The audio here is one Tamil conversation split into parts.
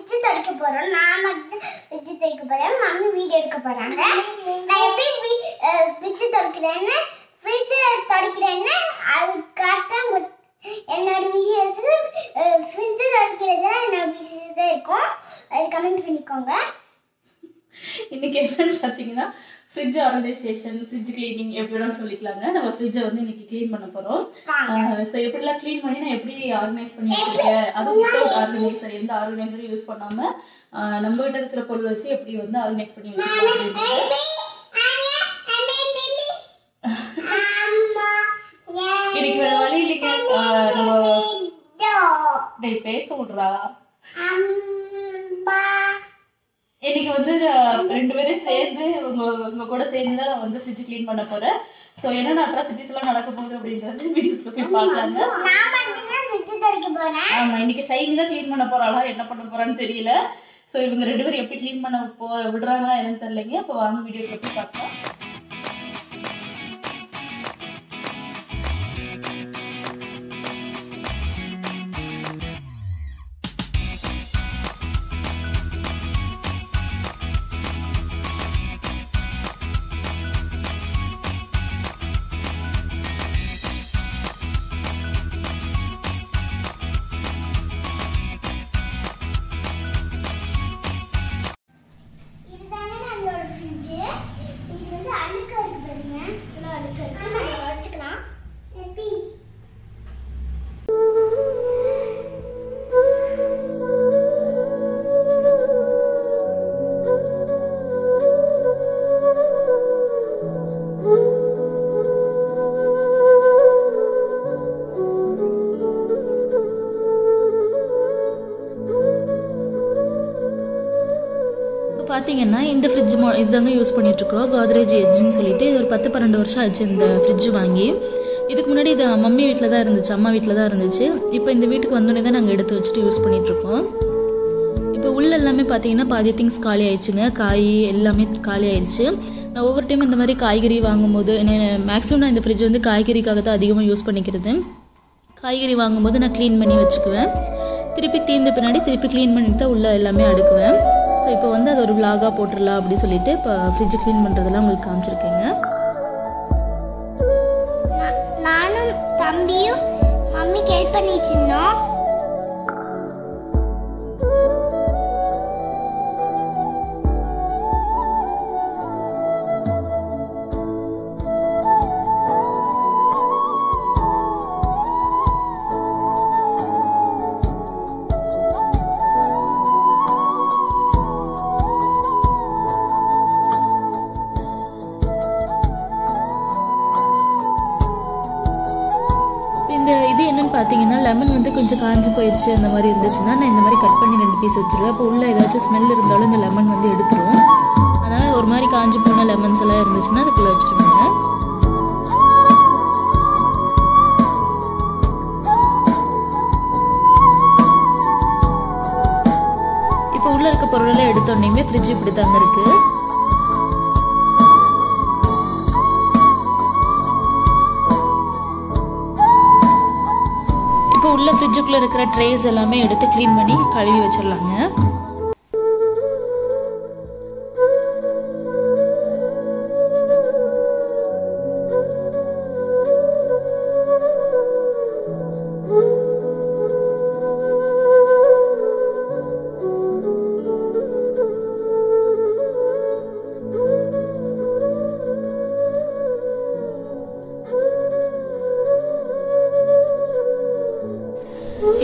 ஃப்ரிட்ஜ் துடைக்க போறோம். நான் மட்டும் ஃப்ரிட்ஜ் துடைக்க போறேன். மம்மி வீடியோ எடுக்க போறாங்க. நான் எப்படி ஃப்ரிட்ஜ் துடைக்கிறேன்னு ஃப்ரிட்ஜ் துடைக்கிறேன்னு அது கரெக்டா என்னோட வீடியோஸ் ஃப்ரிட்ஜ் துடைக்கிறது என்னோட வீடியோஸ் தான் இருக்கும். அது கமெண்ட் பண்ணிக்கோங்க. இன்னைக்கு என்னன்னு பார்த்தீங்கன்னா ஃப்ரிட்ஜ் ஆர்கனைசேஷன், ஃப்ரிட்ஜ் கிளீனிங் எப்படி வேணாலும் சொல்லிக்கலாங்க. நம்ம ஃப்ரிட்ஜை வந்து இன்னைக்கு க்ளீன் பண்ண போகிறோம். ஸோ எப்படிலாம் க்ளீன் பண்ணி நான் எப்படி ஆர்கனைஸ் பண்ணி வச்சிருக்கேன், அதுவும் வித்தவுட் ஆர்கனைசர், எந்த ஆர்கனைசரும் யூஸ் பண்ணாமல் நம்ம கிட்ட இருக்கிற பொருள் வச்சு எப்படி வந்து ஆர்கனைஸ் பண்ணி வச்சுருக்கோம். இன்னைக்கு வேற வழி இல்லைங்க. நம்ம பேச விட்றா. இன்னைக்கு வந்து 2 பேரும் சேர்ந்து உங்க கூட சேர்ந்து தான் நான் வந்து ஃப்ரிட்ஜ் க்ளீன் பண்ண போறேன். ஸோ என்னென்ன அட்ராசிட்டிஸ் எல்லாம் நடக்க போகுது அப்படின்றது வீடியோக்குள்ள போய் பார்க்கலாங்க. ஆமா, இன்னைக்கு ஷைனி தான் க்ளீன் பண்ண போறாளா, என்ன பண்ண போறான்னு தெரியல. ஸோ இவங்க 2 பேரும் எப்படி க்ளீன் பண்ண விடுறாங்களா என்னன்னு தெரியலைங்க. இப்போ வாங்க வீடியோக்குள்ள போய் பார்க்கலாம். பார்த்தீங்கன்னா இந்த ஃப்ரிட்ஜ் இதுதாங்க யூஸ் பண்ணிகிட்ருக்கோம். கோத்ரேஜ் எட்ஜ்னு சொல்லிட்டு இது ஒரு 10-12 வருஷம் ஆச்சு இந்த ஃப்ரிட்ஜ் வாங்கி. இதுக்கு முன்னாடி இது மம்மி வீட்டில் தான் இருந்துச்சு, அம்மா வீட்டில் தான் இருந்துச்சு. இப்போ இந்த வீட்டுக்கு வந்தோடனே தான் நாங்கள் எடுத்து வச்சுட்டு யூஸ் பண்ணிகிட்ருக்கோம். இப்போ உள்ள எல்லாமே பார்த்தீங்கன்னா பாதி திங்ஸ் காலி ஆயிடுச்சுங்க. காய் எல்லாமே காலி ஆயிடுச்சு. நான் ஒவ்வொரு டைம் இந்த மாதிரி காய்கறி வாங்கும்போது மேக்ஸிமம் நான் இந்த ஃப்ரிட்ஜ் வந்து காய்கறிக்காக தான் அதிகமாக யூஸ் பண்ணிக்கிறது. காய்கறி வாங்கும்போது நான் க்ளீன் பண்ணி வச்சுக்குவேன். திருப்பி தீர்ந்த பின்னாடி திருப்பி க்ளீன் பண்ணிட்டு தான் உள்ள எல்லாமே அடுக்குவேன். ஸோ இப்போ வந்து அது ஒரு விலாகாக போட்டுடலாம் அப்படின்னு சொல்லிட்டு இப்போ ஃப்ரிட்ஜ் க்ளீன் பண்ணுறதெல்லாம் உங்களுக்கு காமிச்சிருக்கேங்க. நானும் தம்பியும் மம்மிக்கு ஹெல்ப் பண்ணிட்டு இருந்தோம். இது என்னென்னு பார்த்தீங்கன்னா லெமன் வந்து கொஞ்சம் காஞ்சி போயிடுச்சு அந்த மாதிரி இருந்துச்சுன்னா நான் இந்த மாதிரி கட் பண்ணி 2 பீஸ் வச்சுருவேன். அப்போ உள்ளே ஏதாச்சும் ஸ்மெல் இருந்தாலும் இந்த லெமன் வந்து எடுத்துரும். அதனால் ஒரு மாதிரி காஞ்சி போன லெமன்ஸ் எல்லாம் இருந்துச்சுன்னா அதுக்குள்ளே வச்சுருவாங்க. இப்போ உள்ளே இருக்க பொருளெல்லாம் எடுத்தோடனேயுமே ஃப்ரிட்ஜ் இப்படி தாங்க இருக்குது. உள்ள ஃப்ரிட்ஜுக்குள்ளே இருக்கிற ட்ரேஸ் எல்லாமே எடுத்து க்ளீன் பண்ணி கழுவி வச்சிடலாங்க.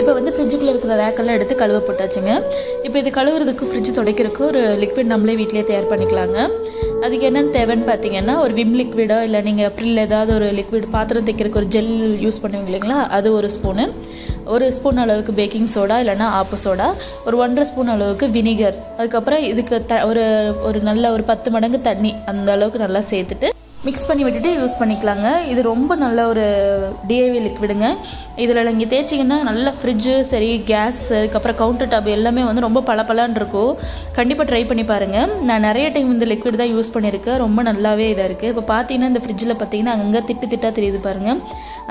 இப்போ வந்து ஃப்ரிட்ஜுக்குள்ளே இருக்கிற ரேக்கெல்லாம் எடுத்து கழுவ போட்டாச்சுங்க. இப்போ இது கழுவுறதுக்கு ஃப்ரிட்ஜ் துடைக்கிறதுக்கு ஒரு லிக்விட் நம்மளே வீட்டிலே தயார் பண்ணிக்கலாங்க. அதுக்கு என்னென்னு தேவைன்னு பார்த்தீங்கன்னா ஒரு விம் லிக்விடோ இல்லை நீங்கள் அப்ரில் ஏதாவது ஒரு லிக்விட் பாத்திரம் தைக்கிறதுக்கு ஒரு ஜெல் யூஸ் பண்ணுவீங்க இல்லைங்களா, அது 1 ஸ்பூனு, 1 ஸ்பூன் அளவுக்கு பேக்கிங் சோடா இல்லைனா ஆப்பு சோடா, ஒரு 1.5 ஸ்பூன் அளவுக்கு வினிகர், அதுக்கப்புறம் இதுக்கு ஒரு நல்ல ஒரு 10 மடங்கு தண்ணி அந்த அளவுக்கு நல்லா சேர்த்துட்டு மிக்ஸ் பண்ணி விட்டுட்டு யூஸ் பண்ணிக்கலாங்க. இது ரொம்ப நல்ல ஒரு டிஐவி லிக்விடுங்க. இதில் நீங்கள் தேய்ச்சிங்கன்னா நல்லா ஃப்ரிட்ஜு சரி, கேஸ், அதுக்கப்புறம் கவுண்டர் டாப் எல்லாமே வந்து ரொம்ப பளபளன்னு இருக்கும். கண்டிப்பாக ட்ரை பண்ணி பாருங்கள். நான் நிறைய டைம் இந்த லிக்விட் தான் யூஸ் பண்ணியிருக்கேன். ரொம்ப நல்லாவே இதாக இருக்குது. இப்போ பார்த்தீங்கன்னா இந்த ஃப்ரிட்ஜில் பார்த்தீங்கன்னா அங்கங்கே திட்டாக தெரியுது பாருங்கள்.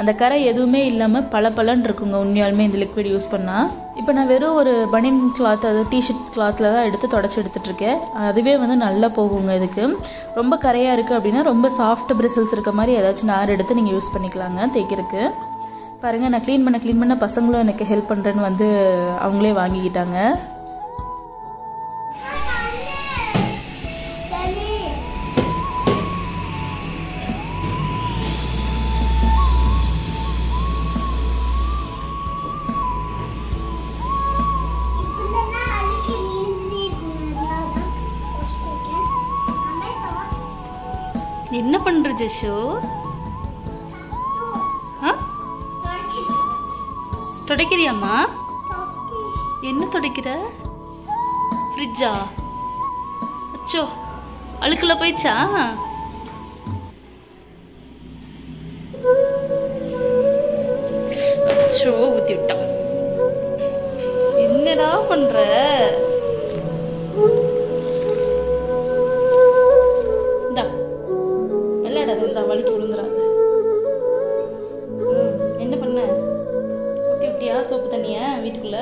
அந்த கரை எதுவுமே இல்லாமல் பளபளன்னு இருக்குங்க உண்மையாலுமே இந்த லிக்விட் யூஸ் பண்ணால். இப்போ நான் வெறும் ஒரு பனியன் கிளாத், அது டிஷர்ட் கிளாத்தில் தான் தொடச்சி எடுத்துகிட்ருக்கேன். அதுவே வந்து நல்லா போகுங்க. இதுக்கு ரொம்ப கரையாக இருக்குது அப்படின்னா ரொம்ப சாஃப்ட் பிரிசில்ஸ் இருக்க மாதிரி ஏதாச்சும் நார் எடுத்து நீங்கள் யூஸ் பண்ணிக்கலாங்க தேய்க்கிறதுக்கு. பாருங்கள், நான் க்ளீன் பண்ண பசங்களும் எனக்கு ஹெல்ப் பண்ணுறேன்னு வந்து அவங்களே வாங்கிக்கிட்டாங்க. என்ன பண்ற ஜெஷு? துடைக்கிறியாம்மா? என்ன துடைக்கிற? ஃப்ரிட்ஜா? அச்சோ, அழுக்குல போயிடுச்சா? அச்சோ, ஊத்தி விட்டான். என்னடா பண்ற? வலிக்கு விழுந்துறாங்க. என்ன பண்ண? ஊத்தி விட்டியா சோப்பு தண்ணிய வீட்டுக்குள்ள?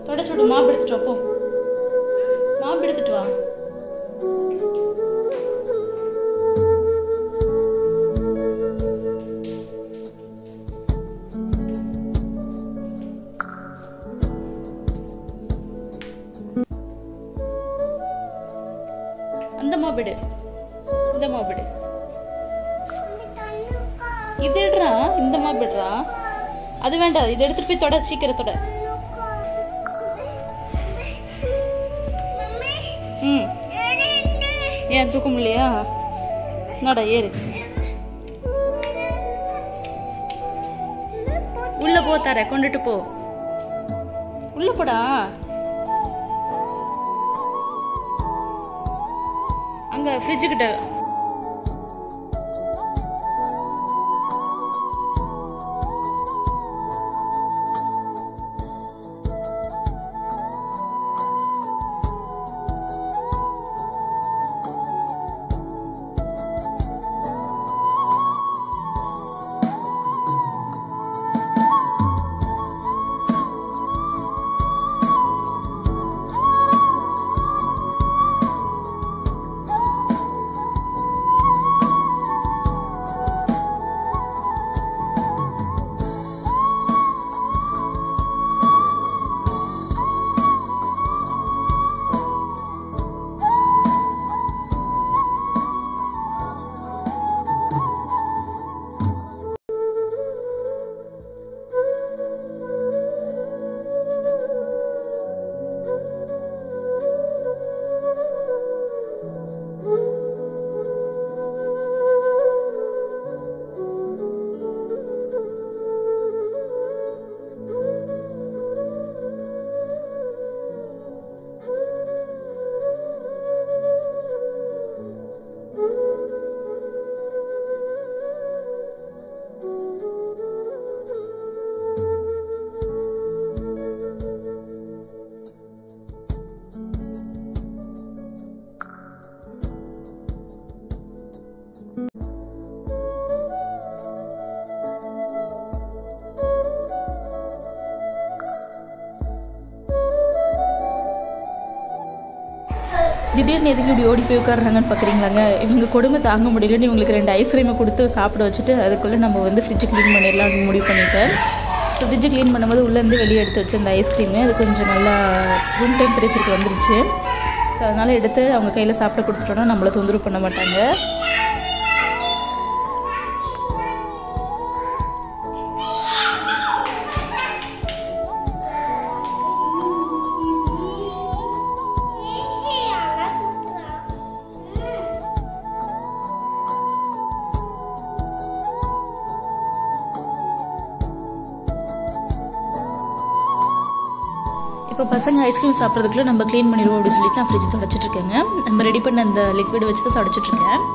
தொடச்சு விடு. மாப்பு எடுத்துட்டு வா. போ, மாப்பு எடுத்துட்டு வா. அந்த மாப்பிடு, இந்த மாப்பிடு, இது எடுறா. இந்த மாப்பிடுறா. அது வேண்டாம், இது எடுத்துட்டு போய் தொட, சீக்கிரம் தொட. ஏன் தூக்க முடியலையா? நட, ஏறு. உள்ள போ, தர கொண்டுட்டு போ. உள்ள போடா. அங்க ஃப்ரிட்ஜு கிட்ட. திடீர்னு எதுக்கு இப்படி ஓடி போய் உட்காடுறாங்கன்னு பார்க்குறீங்களாங்க. இவங்க கொடுமை தாங்க முடியலன்னு இவங்களுக்கு 2 ஐஸ்கிரீமை கொடுத்து சாப்பிட வச்சுட்டு அதுக்குள்ளே நம்ம வந்து ஃப்ரிட்ஜ் க்ளீன் பண்ணிடலாம் முடிவு பண்ணிவிட்டேன். ஸோ ஃப்ரிட்ஜ் க்ளீன் பண்ணும்போது உள்ளேருந்து வெளியே எடுத்து வச்சு அந்த ஐஸ்கிரீமு அது கொஞ்சம் நல்லா ரூம் டெம்பரேச்சருக்கு வந்துருச்சு. ஸோ அதனால் எடுத்து அவங்க கையில் சாப்பிட கொடுத்துட்டோன்னா நம்மளை தொந்தரவு பண்ண மாட்டாங்க. இப்போ பசங்க ஐஸ்கிரீம் சாப்பிட்றதுக்குள்ளே நம்ம க்ளீன் பண்ணிடுவோம் அப்படின்னு சொல்லிட்டு நான் ஃப்ரிட்ஜ் தொடச்சிட்ருக்கேங்க. நம்ம ரெடி பண்ண அந்த லிக்விட் வச்சு தான் தொடச்சிட்ருக்கேன்.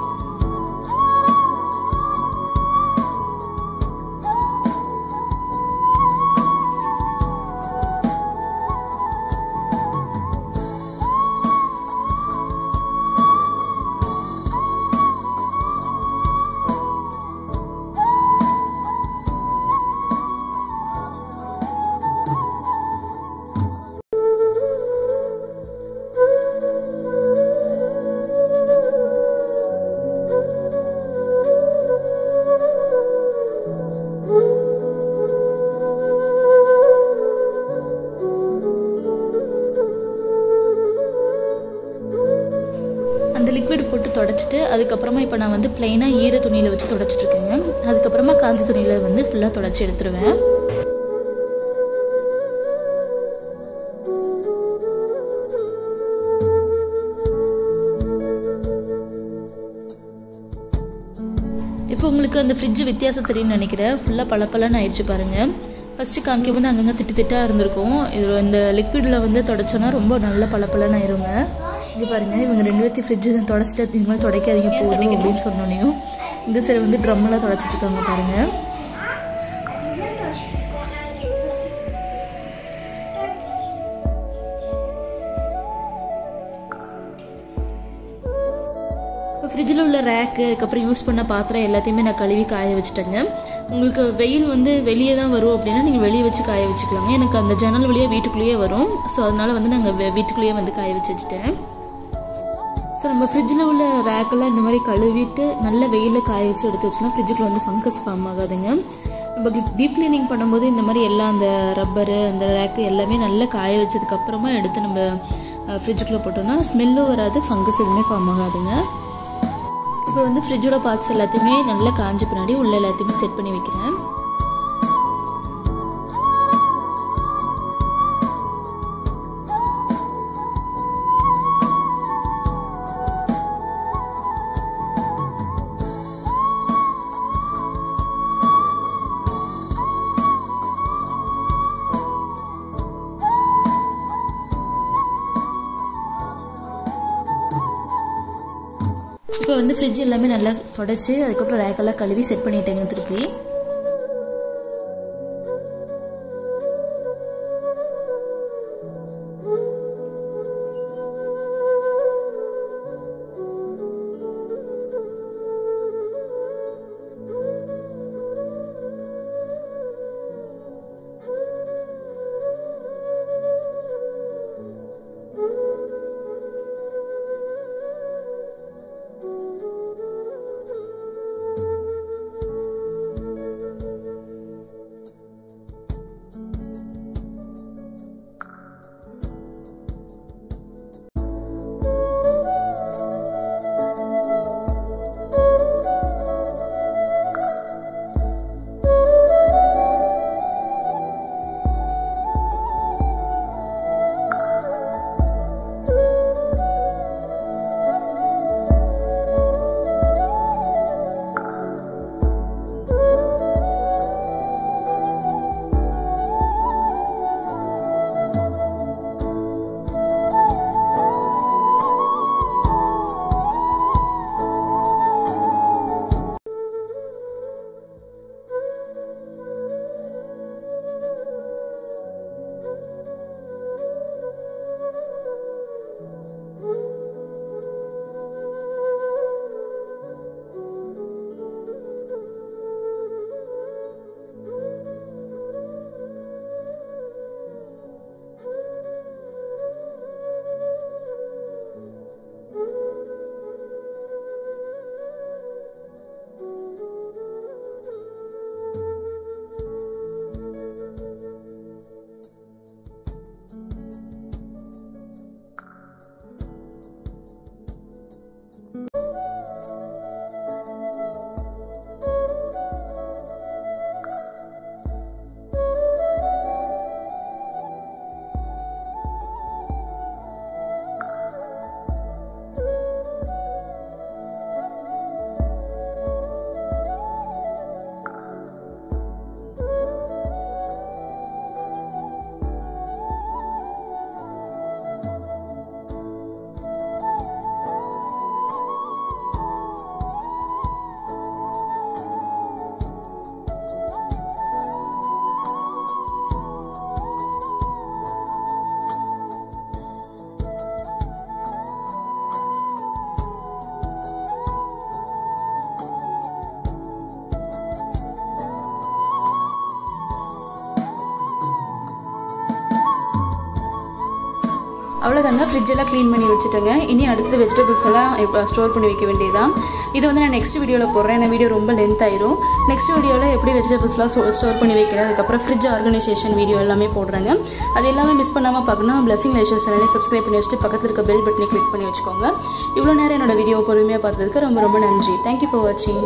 லிக்விட் போட்டு தொடச்சிட்டு அதுக்கப்புறமா இப்போ நான் வந்து ப்ளைனாக ஈர துணியில் வச்சு தொடச்சிட்ருக்கேங்க. அதுக்கப்புறமா காஞ்ச துணியில் வந்து ஃபுல்லாக தொடச்சி எடுத்துருவேன். இப்போ உங்களுக்கு அந்த ஃப்ரிட்ஜ் வித்தியாசம் தெரியும்னு நினைக்கிறேன். ஃபுல்லாக பளபளன்னு ஆயிடுச்சு பாருங்கள். ஃபஸ்ட்டு காமிக்கும் போது அங்கங்கே திட்டாக இருந்திருக்கும். இது இந்த லிக்விடில் வந்து தொடச்சோன்னா ரொம்ப நல்ல பளபளன்னு ஆயிருங்க. இங்கே பாருங்கள், இவங்க 2 பேர்த்தையும் ஃப்ரிட்ஜு தொடச்சிட்டு இனிமேல் துடைக்காதீங்க போதும் அப்படின்னு சொன்னோன்னையும் இந்த சைடு வந்து ட்ரம்மெல்லாம் தொடச்சிட்ருக்காங்க பாருங்கள். ஃப்ரிட்ஜில் உள்ள ரேக்கு அதுக்கப்புறம் யூஸ் பண்ண பாத்திரம் எல்லாத்தையுமே நான் கழுவி காய வச்சுட்டேங்க. உங்களுக்கு வெயில் வந்து வெளியே தான் வரும் அப்படின்னா நீங்கள் வெளியே வச்சு காய வச்சுக்கலாங்க. எனக்கு அந்த ஜன்னல் வழியாக வீட்டுக்குள்ளேயே வரும். ஸோ அதனால் வந்து நாங்கள் வீட்டுக்குள்ளேயே வந்து காய வச்சு வச்சுட்டேன். ஸோ நம்ம ஃப்ரிட்ஜில் உள்ள ரேக்கெல்லாம் இந்த மாதிரி கழுவிட்டு நல்ல வெயிலில் காய வச்சு எடுத்து வச்சோம்னா ஃப்ரிட்ஜுக்குள்ள வந்து ஃபங்கஸ் ஃபார்ம் ஆகாதுங்க. நம்ம டீப் க்ளீனிங் பண்ணும்போது இந்த மாதிரி எல்லாம் அந்த ரப்பரு அந்த ரேக்கு எல்லாமே நல்லா காய வச்சதுக்கப்புறமா எடுத்து நம்ம ஃப்ரிட்ஜுக்குள்ளே போட்டோம்னா ஸ்மெல்லும் வராது, ஃபங்கஸ் எதுவுமே ஃபார்ம் ஆகாதுங்க. இப்போ வந்து ஃப்ரிட்ஜோட பார்ட்ஸ் எல்லாத்தையுமே நல்லா காஞ்ச பின்னாடி உள்ள எல்லாத்தையுமே செட் பண்ணி வைக்கிறேன். இப்போ வந்து ஃப்ரிட்ஜ் எல்லாமே நல்லா தொடச்சி அதுக்கப்புறம் ரேக்கெல்லாம் கழுவி செட் பண்ணிட்டேங்க திருப்பி. அவ்வளோதாங்க, ஃப்ரிட்ஜெல்லாம் க்ளீன் பண்ணி வச்சுட்டேங்க. இனி அடுத்தது வெஜிடபிள்ஸ் எல்லாம் ஸ்டோர் பண்ணி வைக்க வேண்டியதுதான். இது வந்து நான் நெக்ஸ்ட் வீடியோவில் போடுறேன். ஏன்னா வீடியோ ரொம்ப லென்த் ஆயிரும். நெக்ஸ்ட் வீடியோவில் எப்படி வெஜிடபிள்ஸ்லாம் ஸ்டோர் பண்ணி வைக்கிறேன், அதுக்கப்புறம் ஃப்ரிட்ஜ் ஆர்கனைசேஷன் வீடியோ எல்லாமே போடுறேங்க. அது எல்லாமே மிஸ் பண்ணாமல் பார்க்கணும். பிளஸிங் லைஃப் சேனலை சப்ஸ்கிரைப் பண்ணி வச்சுட்டு பக்கத்தில் இருக்க பெல் பட்டனை கிளிக் பண்ணி வச்சுக்கோங்க. இவ்வளோ நேரம் என்னோட வீடியோ பொறுமையாக பார்த்ததுக்கு ரொம்ப ரொம்ப நன்றி. தேங்க்யூ ஃபார் வாட்சிங்.